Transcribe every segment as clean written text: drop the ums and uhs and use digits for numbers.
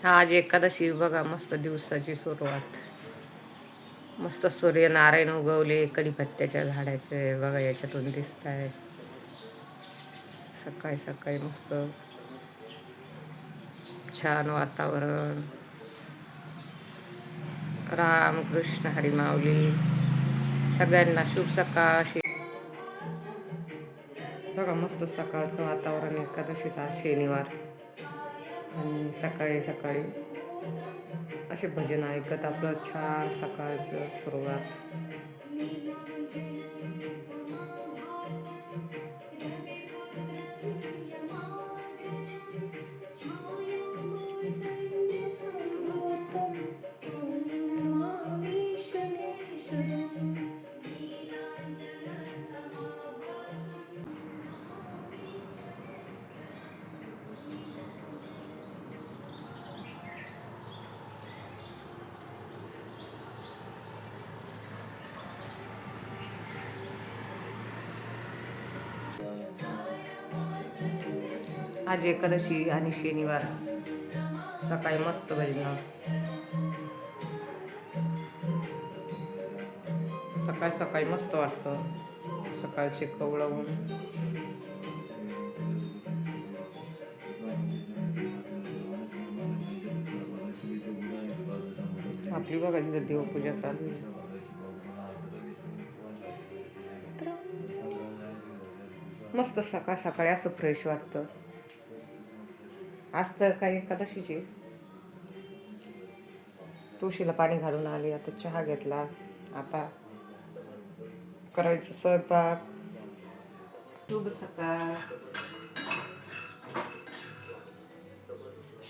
आज एकादशी बघा, मस्त दिवसाची सुरुवात. मस्त सूर्यनारायण उगवले कडीपत्त्याच्या झाडाचे बघा, याच्यातून दिसत आहे. सकाळी सकाळी मस्त छान वातावरण. रामकृष्ण हरी माऊली. सगळ्यांना शुभ सकाळ. बघा मस्त सकाळचं वातावरण. एकादशीचा शनिवार आणि सकाळी सकाळी असे भजन ऐकत आपलं छान सकाळचं सुरुवात. आज एकादशी आणि शनिवार. सकाळी मस्त भजन. सकाळी सकाळी मस्त वाटतं. सकाळचे कवळवून आपली बघा तिथं देवपूजा चालू आहे. मस्त सकाळ सकाळी असं फ्रेश वाटतं. आज तर काही एकादशीची. तुळशीला पाणी घालून आले. आता चहा घेतला. आता करायचं स्वयंपाक. शुभ सकाळ.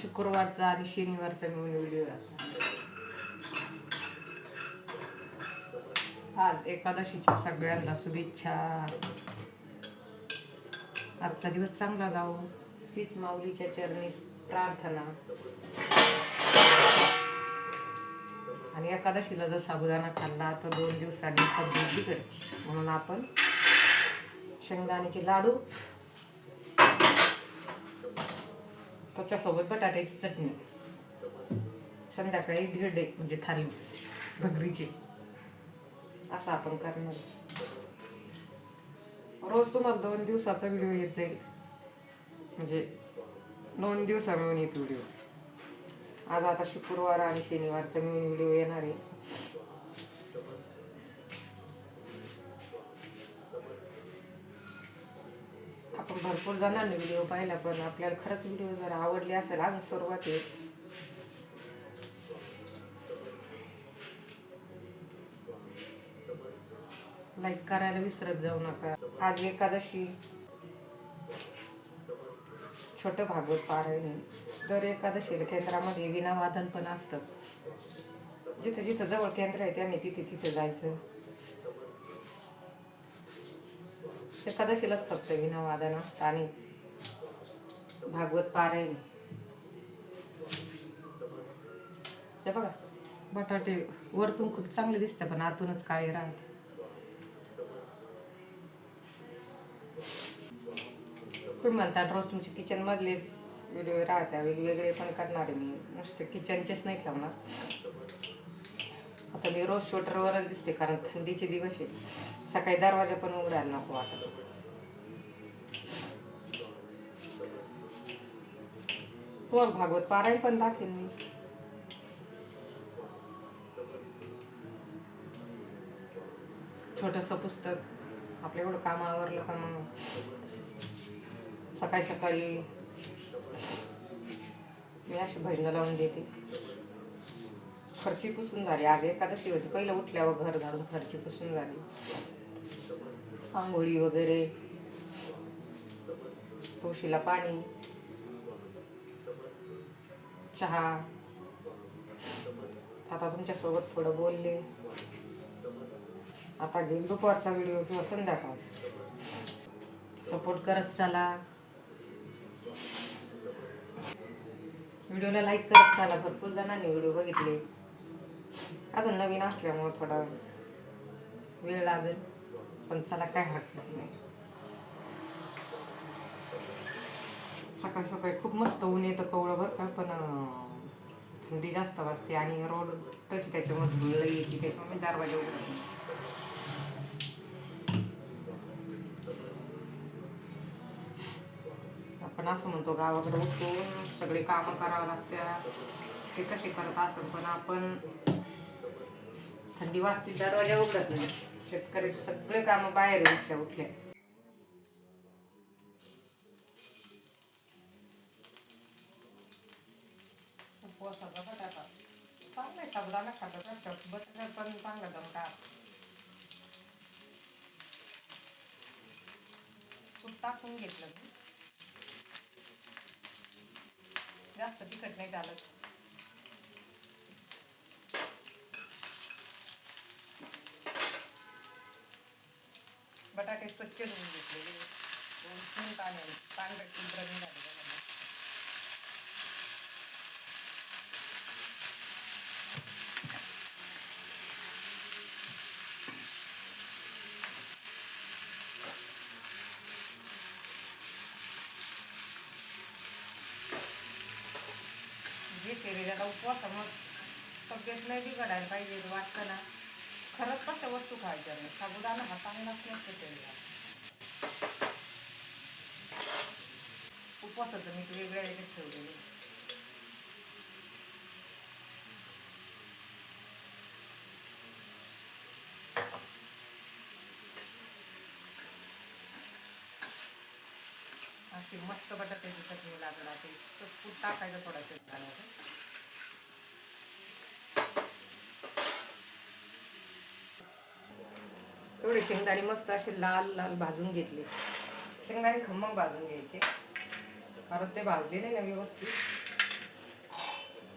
शुक्रवारचा आणि शनिवारचा मिळून व्हिडिओ आज एकादशीच्या सगळ्यांना शुभेच्छा. आजचा दिवस चांगला जाऊ हीच माऊलीच्या चरणी प्रार्थना. आणि एकादशीला जर साबुदाणा खाल्ला तर 2 दिवसांनी तब्येत बिघडते. म्हणून आपण शेंगदाण्याचे लाडू, त्याच्यासोबत बटाट्याची चटणी, संध्याकाळी धिरडे म्हणजे थाली भगरीची, असं आपण करणार. रोज तुम्हाला 2 दिवसाचा व्हिडिओ येत जाईल. म्हणजे 2 दिवसा मिळून एक व्हिडिओ. आज आता शुक्रवार आणि शनिवारचा मिळून व्हिडिओ येणार आहे. आपण भरपूर जणांनी व्हिडिओ पाहिला, पण आपल्याला खरंच व्हिडिओ जर आवडले असेल आज सुरुवात आहे. लाईक करायला विसरत जाऊ नका. आज एकादशी. छोटं भागवत पारायण. दर एकादशीला केंद्रामध्ये विना वादन पण असतं. जिथे जिथं जवळ केंद्र आहे त्यांनी तिथे तिथे जायचं. एकादशीलाच फक्त विना वादन असतं आणि भागवत पारायण. हे बघा, बटाटे वरतून खूप चांगले दिसतात पण आतूनच काळे राहतात. तुम्ही म्हणतात रोज तुमचे किचन मधलेच व्हिडिओ राहत्या, वेगवेगळे पण करणार आहे मी. नुसते किचनचेच नाही ठेवणार. आता मी रोज शूटरवरच दिसते कारण थंडीचे दिवस आहे. सकाळी दरवाजा पण उघडायला नको वाटत. तुम्हाला भागवत पारायण पण दाखवेल मी. छोटंसं पुस्तक. आपल्या एवढं काम आवरलं का मग सकाळी सकाळी मी अशी भजनं लावून देते. फरची पुसून झाली. आज एकादशी होती. पहिलं उठल्यावर घर झाडून फरची पुसून झाली. आंघोळी वगैरे, तुळशीला पाणी, चहा. आता तुमच्यासोबत थोडं बोलले. आता घेईल दुपारचा व्हिडिओ किंवा संध्याकाळचा. सपोर्ट करत चला. व्हिडिओला लाईक करत चला. भरपूर जणांनी व्हिडिओ बघितले. अजून नवीन असल्यामुळे थोडा वेळ लागेल, पण चला काय हरकत नाही. सकाळी सकाळी खूप मस्त ऊन येतं कवळं बरं का, पण थंडी जास्त वाजते आणि रोड तशी त्याच्यामध्ये धुळं येते, त्याच्यामुळे दरवाजा उघडत नाही. आपण असं म्हणतो गावाकडे उठून सगळे कामं करावं लागतात, ते कसे करत असेल, पण आपण थंडी वाजते दरवाजा उघडत नाही. शेतकरी सगळे कामं बाहेर उठल्या उठल्या. उपवासाचा बटाटा चांगला साबुदाणा खातात असतात, बटाटा पण चांगला जमतात. तूप टाकून घेतलं मी, जास्त तिखट नाही चालत. बटाटे स्वच्छ धुवून घेतलेले, 2-3 पाण्याने पांढरे शुभ्र झाले. जे शरीराला उपवासामुळे तब्येत नाही बिघडायला पाहिजे वाटतं ना, खरंच कशा वस्तू खायच्या नाही. साबुदाणा हा चांगलाच नसतो शरीराला. उपवासाचं मी वेगळ्या याच्यात ठेवलेले. अशी मस्त बटाट्याची चटणी लागला, ते कूट टाकायचं थोडंसं शेंगदाण्याचं. थोडे शेंगदाणे मस्त असे लाल लाल भाजून घेतले. शेंगदाणे खमंग भाजून घ्यायचे, कारण ते भाजले नाही ना व्यवस्थित.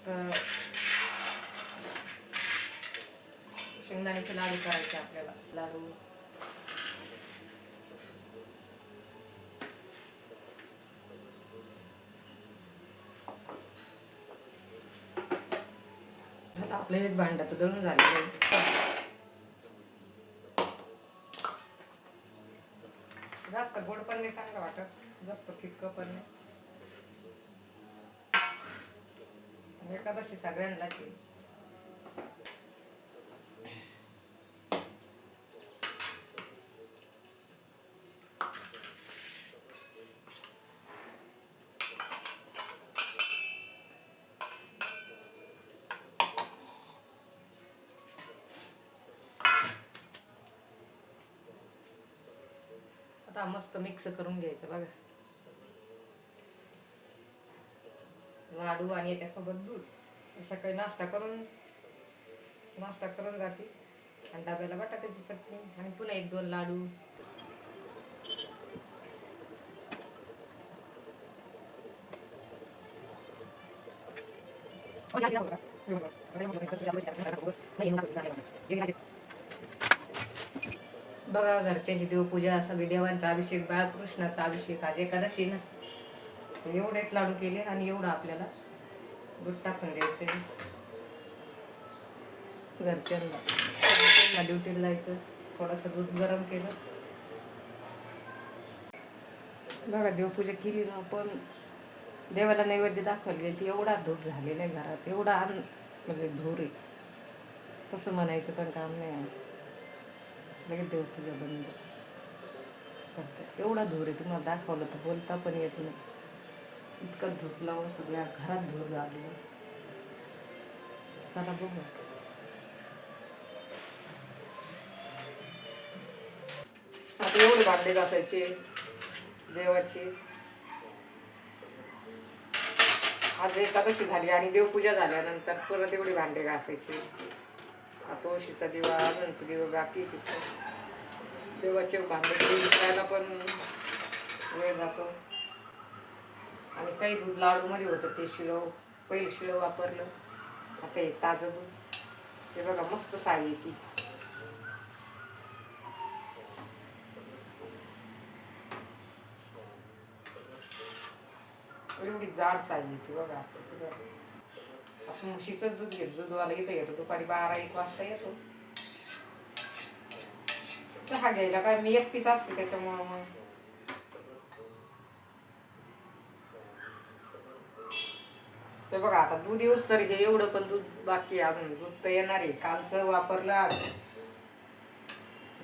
तर शेंगदाण्याचे लाडू करायचे आपल्याला. लाडू आपलं एक भांडं तर दळून झालेलं आहे. जास्त गोड पण नाही चांगलं वाटत, जास्त फिक्कं पण नाही. एकादशी सगळ्यांनाच आहे. आता मस्त मिक्स करून घ्यायचं बघा, लाडू आणि याच्यासोबत दूध. सकाळी नाश्ता करून जाते आणि डब्याला बटाट्याची चटणी आणि पुन्हा 1-2 लाडू. बघा घरच्याची देवपूजा, सगळी देवांचा अभिषेक, बाळकृष्णाचा अभिषेक. आज एकादशी ना, एवढेच लाडू केले आणि एवढं आपल्याला दूध टाकून द्यायचं. घरच्यांना ड्युटीला जायचं, थोडंसं दूध गरम केलं. बघा देवपूजा केली ना आपण, देवाला नैवेद्य दाखवले, ती एवढा धूप झालेला आहे घरात, एवढा म्हणजे धूर आहे. तसं म्हणायचं पण काम नाही, लगेच देवपूजा बंद करतात. एवढा धूर आहे, तुम्हाला दाखवलं तर बोलता पण येत नाही. इतकं धूप लावून सगळ्या घरात धूर लागले. चला बघू. आता एवढे भांडे घासायचे देवाची. आज एकादशी झाली आणि देवपूजा झाल्यानंतर परत एवढे भांडे घासायचे. तुळशीचा दिवा, अनंत दिवा बाकी तिथं. देवाचे भांडे विकायला पण वेळ जातो. आणि काही दूध लाडूमध्ये होतं ते पहिलं शिळं वापरलं, आता हे ताजं दूध. ते बघा मस्त साई येते. एवढी जाड साई येते बघा. आपण म्हशीचं दूध घेतो, दूधवाला इथं येतो दुपारी 12-1 वाजता येतो चहा घ्यायला. काय मी एकटीच असते त्याच्यामुळं मग ते बघा आता दूध येऊस तर हे एवढं पण दूध बाकी आहे, अजून दूध तर येणार आहे. कालचं वापरलं आज,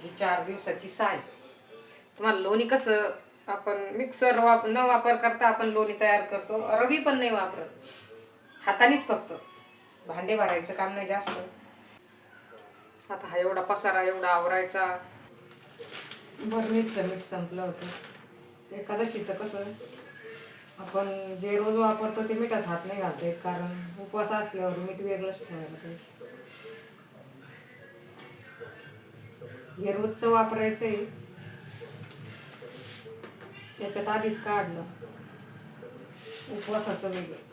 ही 4 दिवसाची साय. तुम्हाला लोणी कसं आपण मिक्सर न वापर करता आपण लोणी तयार करतो, रवी पण नाही वापरत, हातानेच फक्त. भांडे भरायचं काम नाही जास्त. आता हा एवढा पसारा एवढा आवरायचा. बरणीतलं मीठ संपलं होतं. एकादशीचं कसं आपण जे रोज वापरतो ते मिठात हात नाही घालता येत, कारण उपवास असल्यावर मीठ वेगळंच ठेवायला पाहिजे. हे रोजचं वापरायचं आहे, त्याच्यात आधीच काढलं. उपवासाचं वेगळं.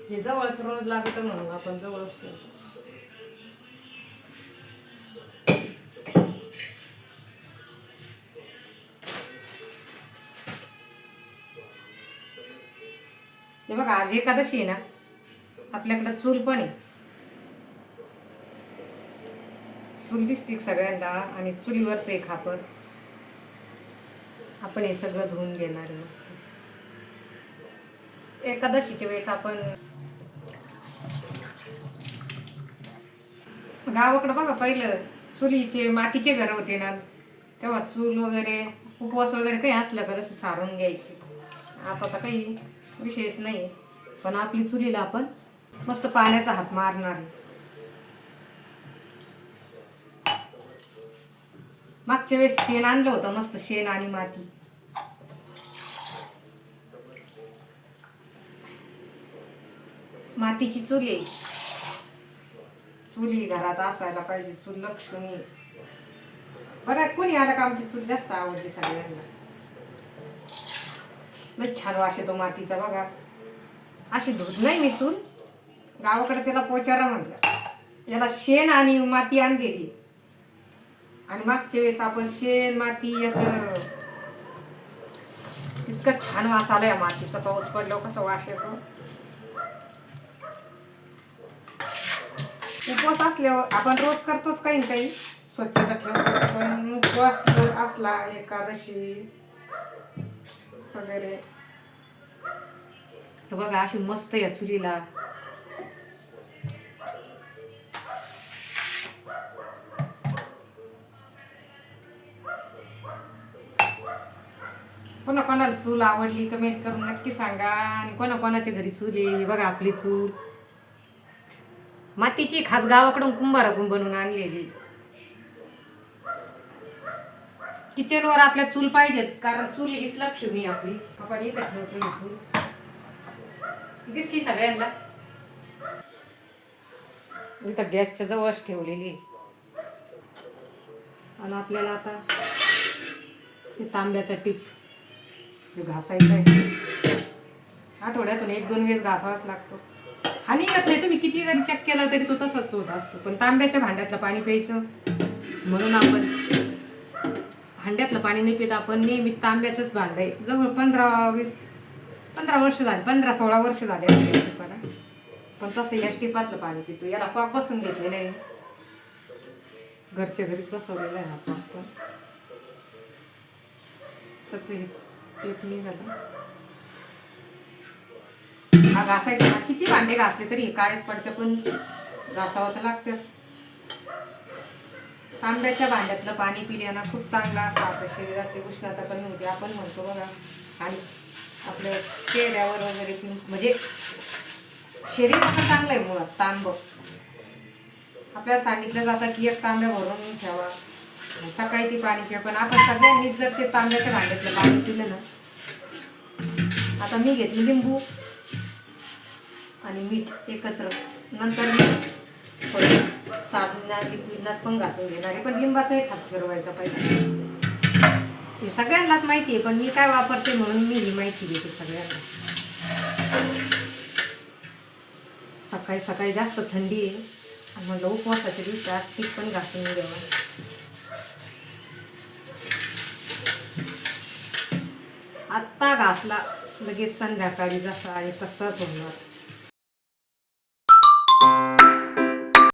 हे जवळच रोज लागतं म्हणून आपण जवळच ठेवतो. हे बघा आज एकादशी आहे ना, आपल्याकडं चूल पण आहे. चूल दिसते सगळ्यांना, आणि चुलीवरचं एक खापर. आपण हे सगळं धुवून घेणार आहे मस्त. एकादशीच्या वेळेस आपण गावाकडं बघा पहिलं चुलीचे मातीचे घर होते ना, तेव्हा चूल वगैरे उपवास वगैरे काही असलं का तसं सारून घ्यायचे. आता तर काही विषयच नाही, पण आपली चुलीला आपण मस्त पाण्याचा हात मारणार आहे. मागच्या वेळेस शेण आणलं होतं, मस्त शेण आणि माती. मातीची चूल आहे. चुली घरात असायला पाहिजे, चूल लक्ष्मी. बघा कोणी आलं का आमची चूल जास्त आवडते सगळ्यांना. लय छान वास येतो मातीचा बघा. अशी धुत नाही मी चूल, गावाकडे त्याला पोचारा म्हणतात. याला शेण आणि माती आणलेली, आणि मागच्या वेळेस आपण शेण माती याचं इतकं छान वास आला या मातीचा. पाऊस पडल्यावर कसा वास येतो. उपवास असल्यावर आपण रोज करतोच काही ना काही स्वच्छता ठेवतो, पण उपवास असला एकादशी वगैरे तर बघा अशी मस्त या चुलीला कोणाला चूल आवडली कमेंट करून नक्की सांगा. आणि कोणाच्या घरी चूल आहे. बघा आपली चूल मातीची, खास गावाकडून कुंभाराकडून बनवून आणलेली. किचनवर आपल्या चूल पाहिजेच, कारण चूल हीच लक्ष्मी आपली. आपण इथं ठेवतो ही चूल. दिसली सगळ्यांना. इथं गॅसच्या जवळच ठेवलेली. आणि आपल्याला आता तांब्याचा टीप जो घासायचा आहे, आठवड्यातून 1-2 वेळेस घासावाच लागतो. हा निघत नाही, तुम्ही किती जरी चेक केला तरी तो तसाच होत असतो. पण तांब्याच्या भांड्यातलं पाणी प्यायचं म्हणून आपण भांड्यातलं पाणी नाही पित. आपण नेहमी तांब्याचंच भांड आहे. जवळ 15 वर्ष झाले, 15-16 वर्ष झाले असते. पण तसं या टिपातलं पाणी पितो. याला कॉक बसून घेतलेलं आहे, घरच्या घरीच बसवलेला आहे हा कॉक. पण त्याचं टेप निघाला. हा घासायचा. किती भांडे घासले तरी कायच पडतं, पण घासावं तर लागतेच. तांब्याच्या भांड्यातलं पाणी पिल्यानं खूप चांगला असं आपल्या शरीरातली उष्णता कमी होते. आपण म्हणतो बघा, आणि आपल्या चेहऱ्यावर वगैरे म्हणजे शरीर पण चांगलं आहे मुळात. तांब आपल्याला सांगितलं जातं की 1 तांब्या भरून ठेवा, सकाळी ती पाणी प्या. पण आपण सगळ्यांनीच जर ते तांब्याच्या भांड्यातलं पाणी पिलं ना. आता मी घेतली लिंबू आणि मीठ एकत्र, नंतर मी थोडं साबणात लिक्विडनात पण घालून घेणार आहे. पण लिंबाचा एक हात फिरवायचा पाहिजे. हे सगळ्यांनाच माहिती आहे, पण मी काय वापरते म्हणून मी ही माहिती देते सगळ्यांना. सकाळी सकाळी जास्त थंडी आहे, आणि म्हणलं उपवासाच्या दिवशी आज टीप पण घासून घ्यावा. आत्ता घासला लगेच संध्याकाळी जसा आहे तसंच होणार.